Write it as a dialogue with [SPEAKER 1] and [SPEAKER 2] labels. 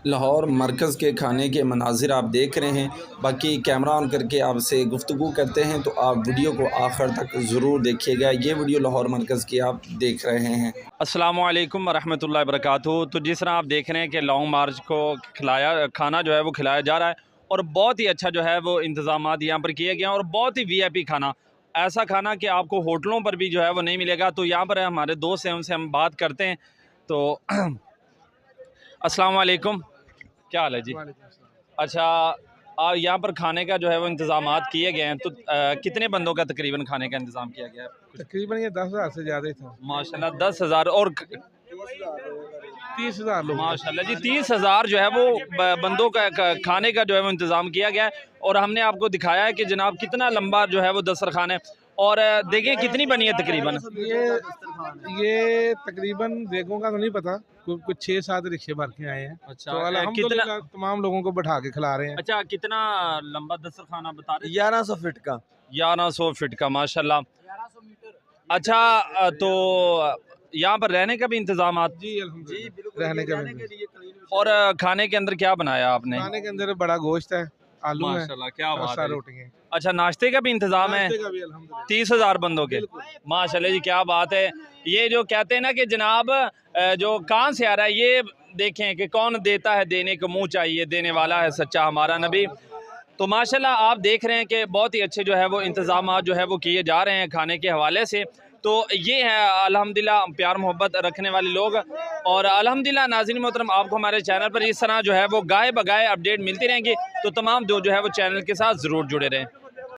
[SPEAKER 1] लाहौर मरकज़ के खाने के मनाज़िर आप देख रहे हैं। बाकी कैमरा ऑन करके आपसे गुफ्तगू करते हैं, तो आप वीडियो को आखिर तक ज़रूर देखिएगा। ये वीडियो लाहौर मरकज़ की आप देख रहे हैं।
[SPEAKER 2] अस्सलामु अलैकुम वरहमतुल्लाहि वबरकातुहू। तो जिस तरह आप देख रहे हैं कि लॉन्ग मार्च को खाना जो है वो खिलाया जा रहा है और बहुत ही अच्छा जो है वो इंतज़ामात यहाँ पर किए गए हैं और बहुत ही वीआईपी खाना, ऐसा खाना कि आपको होटलों पर भी जो है वो नहीं मिलेगा। तो यहाँ पर हमारे दोस्त हैं, उनसे हम बात करते हैं। तो अस्सलामु अलैकुम, क्या हाल है जी? अच्छा, यहाँ पर खाने का जो है वो इंतज़ामात किए गए हैं, तो कितने बंदों का तकरीबन खाने का इंतज़ाम किया गया है?
[SPEAKER 3] तकरीबन ये 10,000 से ज़्यादा ही था।
[SPEAKER 2] माशाल्लाह 10,000 और
[SPEAKER 3] 30,000 लोग।
[SPEAKER 2] माशाल्लाह जी 30,000 जो है वो बंदों का खाने का जो है वो इंतज़ाम किया गया है। और हमने आपको दिखाया है कि जनाब कितना लंबा जो है वो दस्तरखान है। और देखिए कितनी बनी है तकरीबन।
[SPEAKER 3] ये तकरीबन देखों का तो नहीं पता, कुछ 6-7 रिक्शे भर के आए हैं।
[SPEAKER 2] अच्छा,
[SPEAKER 3] तो अल्हम्दुलिल्लाह तमाम लोगों को बैठा के खिला रहे हैं।
[SPEAKER 2] अच्छा, कितना लंबा दस्तरखान आप बता रहे हैं?
[SPEAKER 4] 1100 फीट का।
[SPEAKER 2] 1100 फीट का, माशाल्लाह। अच्छा, तो यहाँ पर रहने का भी इंतजाम
[SPEAKER 3] जी अल्हम्दुलिल्लाह, रहने का भी।
[SPEAKER 2] और खाने के अंदर क्या बनाया आपने?
[SPEAKER 3] खाने के अंदर बड़ा गोश्त है, आलू है,
[SPEAKER 2] माशाल्लाह, क्या बात है।
[SPEAKER 3] रोटी है।
[SPEAKER 2] अच्छा, नाश्ते का भी इंतजाम है? 30,000 बंदों के, माशाल्लाह जी, क्या बात है। ये जो कहते हैं ना कि जनाब जो कहाँ से आ रहा है, ये देखें कि कौन देता है, देने को मुँह चाहिए, देने वाला है सच्चा हमारा नबी। तो माशाल्लाह आप देख रहे हैं कि बहुत ही अच्छे जो है वो इंतज़ाम जो है वो किए जा रहे हैं खाने के हवाले से। तो ये है अल्हम्दुलिल्लाह प्यार मोहब्बत रखने वाले लोग। और अल्हम्दुलिल्लाह नाज़रीन मोहतरम, आपको हमारे चैनल पर इस तरह जो है वो गाए बगाए अपडेट मिलती रहेंगी। तो तमाम जो है वो चैनल के साथ ज़रूर जुड़े रहें।